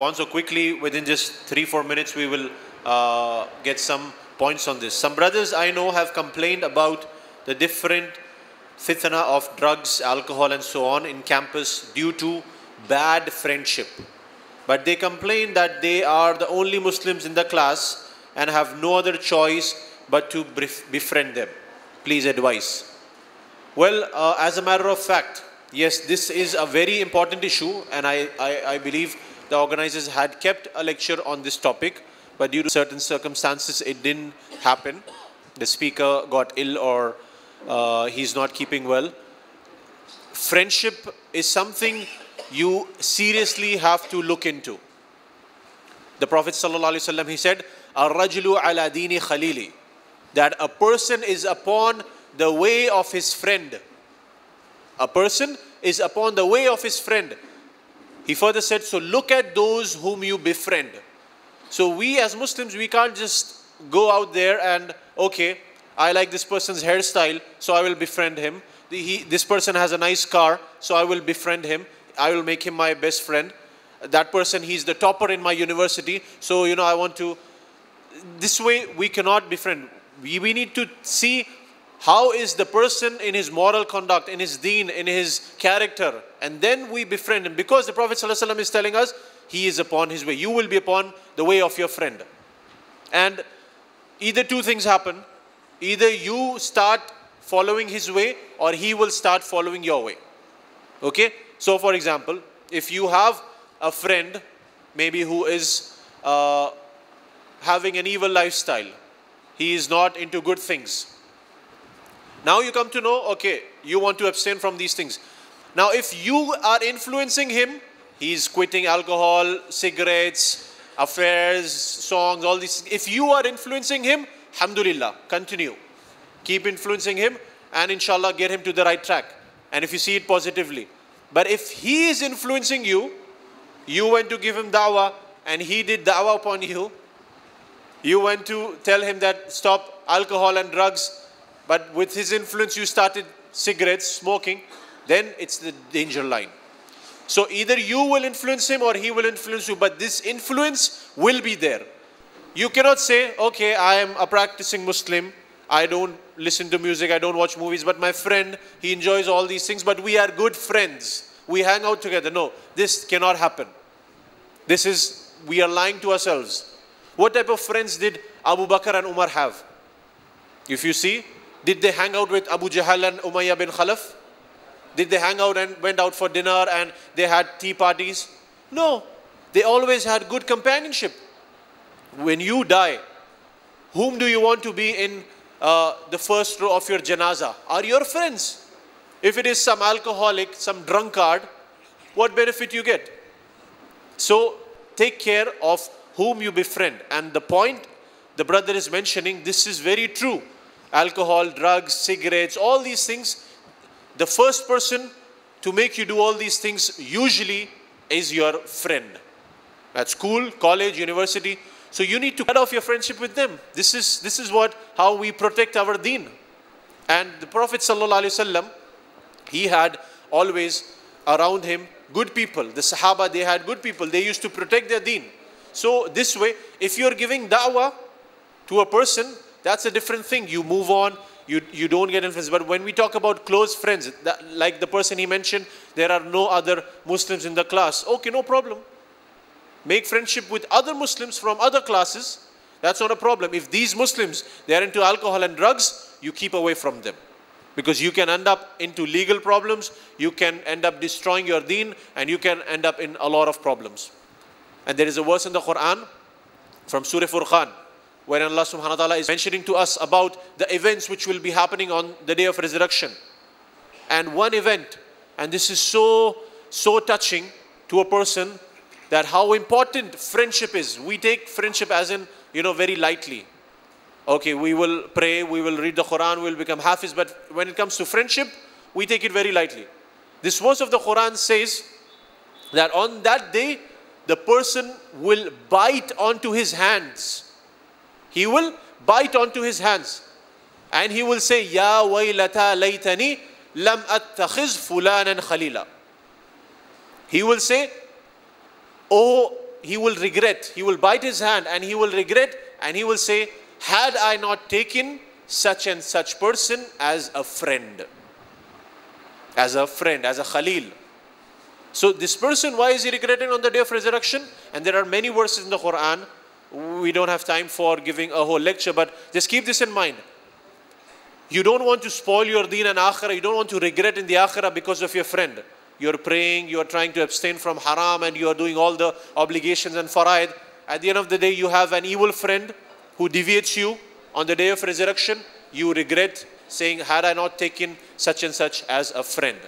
So quickly, within just 3-4 minutes, we will get some points on this. Some brothers I know have complained about the different fitna of drugs, alcohol and so on in campus due to bad friendship. But they complain that they are the only Muslims in the class and have no other choice but to befriend them. Please advise. Well, as a matter of fact, yes, this is a very important issue, and I believe the organizers had kept a lecture on this topic, but due to certain circumstances, it didn't happen. The speaker got ill or he's not keeping well. Friendship is something you seriously have to look into. The Prophet ﷺ, he said, "Ar-rajulu ala dini khalili," that a person is upon the way of his friend. A person is upon the way of his friend. He further said, so look at those whom you befriend. So we as Muslims, we can't just go out there and, okay, I like this person's hairstyle, so I will befriend him. This person has a nice car, so I will befriend him. I will make him my best friend. That person, he's the topper in my university, so I want to. This way we cannot befriend. We need to see how is the person in his moral conduct, in his deen, in his character, and then we befriend him. Because the Prophet ﷺ is telling us, he is upon his way. You will be upon the way of your friend. And either two things happen. Either you start following his way, or he will start following your way. Okay? So for example, if you have a friend, maybe who is having an evil lifestyle, he is not into good things. Now you come to know, okay, you want to abstain from these things. Now if you are influencing him, he's quitting alcohol, cigarettes, affairs, songs, all these. If you are influencing him, alhamdulillah, continue. Keep influencing him and inshallah get him to the right track. And if you see it positively. But if he is influencing you, you went to give him da'wah and he did da'wah upon you. You went to tell him that stop alcohol and drugs, but with his influence you started cigarettes, smoking, then it's the danger line. So either you will influence him or he will influence you, but this influence will be there. You cannot say, okay, I am a practicing Muslim, I don't listen to music, I don't watch movies, but my friend, he enjoys all these things, but we are good friends. We hang out together. No, this cannot happen. We are lying to ourselves. What type of friends did Abu Bakr and Umar have? If you see, did they hang out with Abu Jahl and Umayyah bin Khalaf? Did they hang out and went out for dinner and they had tea parties? No. They always had good companionship. When you die, whom do you want to be in the first row of your janazah? Are your friends. If it is some alcoholic, some drunkard, what benefit you get? So take care of whom you befriend. And the point the brother is mentioning, this is very true. Alcohol, drugs, cigarettes, all these things. The first person to make you do all these things usually is your friend. At school, college, university. So you need to cut off your friendship with them. This is how we protect our deen. And the Prophet ﷺ, he had always around him good people. The Sahaba, they had good people. They used to protect their deen. So this way, if you're giving da'wah to a person, that's a different thing. You move on, you don't get influenced. But when we talk about close friends, like the person he mentioned, there are no other Muslims in the class. Okay, no problem. Make friendship with other Muslims from other classes. That's not a problem. If these Muslims, they are into alcohol and drugs, you keep away from them. Because you can end up into legal problems, you can end up destroying your deen, and you can end up in a lot of problems. And there is a verse in the Quran from Surah Furqan, where Allah subhanahu wa ta'ala is mentioning to us about the events which will be happening on the day of resurrection. And one event, and this is so touching to a person, that how important friendship is. We take friendship as in, very lightly. Okay, we will pray, we will read the Quran, we will become hafiz, but when it comes to friendship, we take it very lightly. This verse of the Quran says that on that day, the person will bite onto his hands. He will bite onto his hands. And he will say, Ya waylata laytani lam attakhiz fulanan khalila. He will say, oh he will regret. He will bite his hand and he will regret, and he will say, had I not taken such and such person as a friend. As a friend, as a Khalil. So this person, why is he regretting on the day of resurrection? And there are many verses in the Quran. We don't have time for giving a whole lecture, but just keep this in mind. You don't want to spoil your deen and akhirah. You don't want to regret in the akhirah because of your friend. You're praying, you're trying to abstain from haram, and you're doing all the obligations and faraid. At the end of the day, you have an evil friend who deviates you. On the day of resurrection, you regret saying, had I not taken such and such as a friend.